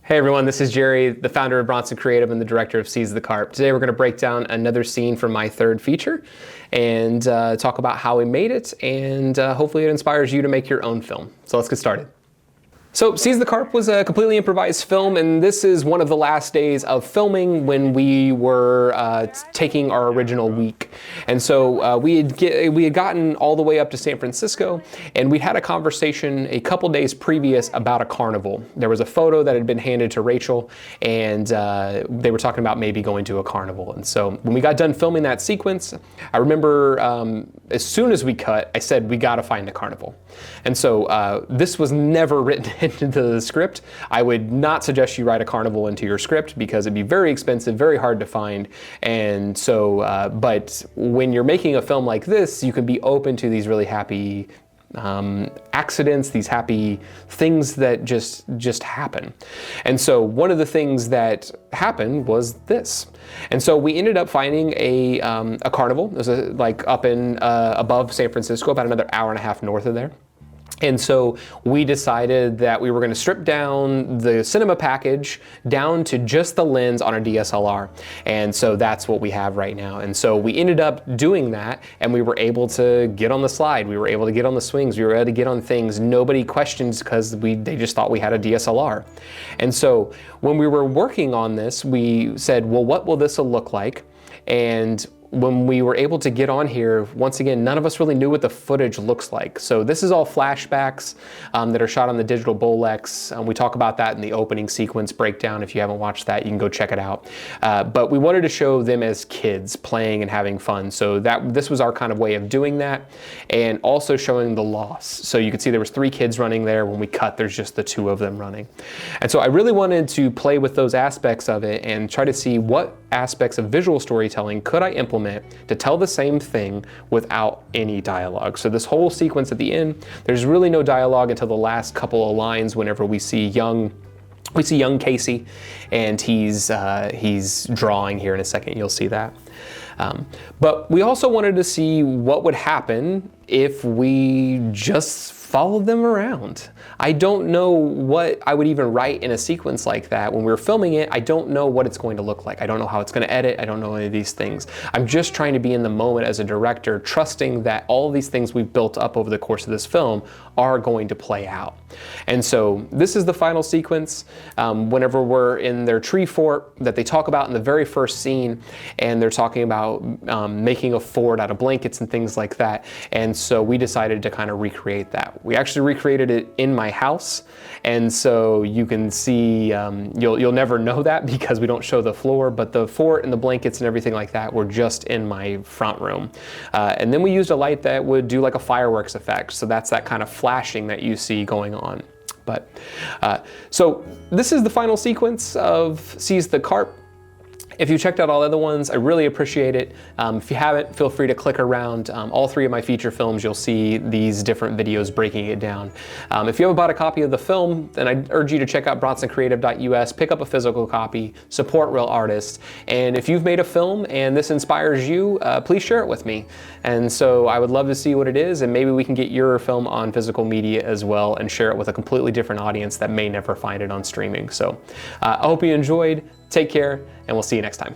Hey everyone, this is Jerry, the founder of Bronson Creative and the director of Seize the Carp. Today we're going to break down another scene from my third feature and talk about how we made it, and hopefully it inspires you to make your own film. So let's get started. So Seize the Carp was a completely improvised film, and this is one of the last days of filming when we were taking our original week. And so we had gotten all the way up to San Francisco, and we'd had a conversation a couple days previous about a carnival. There was a photo that had been handed to Rachel, and they were talking about maybe going to a carnival. And so when we got done filming that sequence, I remember as soon as we cut, I said, we gotta find a carnival. And so this was never written into the script. I would not suggest you write a carnival into your script because it'd be very expensive, very hard to find. And so, but when you're making a film like this, you can be open to these really happy accidents, these happy things that just happen. And so one of the things that happened was this. And so we ended up finding a carnival. It was like up in above San Francisco, about another hour and a half north of there. And so we decided that we were going to strip down the cinema package down to just the lens on our DSLR. And so that's what we have right now. And so we ended up doing that, and we were able to get on the slide. We were able to get on the swings. We were able to get on things. Nobody questions because they just thought we had a DSLR. And so when we were working on this, we said, well, what will this look like? And when we were able to get on here, once again, none of us really knew what the footage looks like. So this is all flashbacks that are shot on the digital Bolex. We talk about that in the opening sequence breakdown. If you haven't watched that, you can go check it out. But we wanted to show them as kids playing and having fun. So this was our kind of way of doing that, and also showing the loss. So you can see there was 3 kids running there. When we cut, there's just the 2 of them running. And so I really wanted to play with those aspects of it and try to see what aspects of visual storytelling could I implement to tell the same thing without any dialogue. So this whole sequence at the end, there's really no dialogue until the last couple of lines whenever we see young Casey, and he's drawing here in a second. You'll see that. But we also wanted to see what would happen if we just followed them around. I don't know what I would even write in a sequence like that. When we were filming it, I don't know what it's going to look like. I don't know how it's going to edit. I don't know any of these things. I'm just trying to be in the moment as a director, trusting that all of these things we've built up over the course of this film are going to play out. And so this is the final sequence. Whenever we're in their tree fort that they talk about in the very first scene, and they're talking about making a fort out of blankets and things like that. And so we decided to kind of recreate that. We actually recreated it in my house, and so you can see, you'll never know that because we don't show the floor, but the fort and the blankets and everything like that were just in my front room. And then we used a light that would do like a fireworks effect, so that's that kind of flashing that you see going on. But so this is the final sequence of Seize the Carp. If you checked out all the other ones, I really appreciate it. If you haven't, feel free to click around. All 3 of my feature films, you'll see these different videos breaking it down. If you haven't bought a copy of the film, then I urge you to check out bronsonCreative.us, pick up a physical copy, support real artists. And if you've made a film and this inspires you, please share it with me. And so I would love to see what it is, and maybe we can get your film on physical media as well and share it with a completely different audience that may never find it on streaming. So I hope you enjoyed. Take care, and we'll see you next time.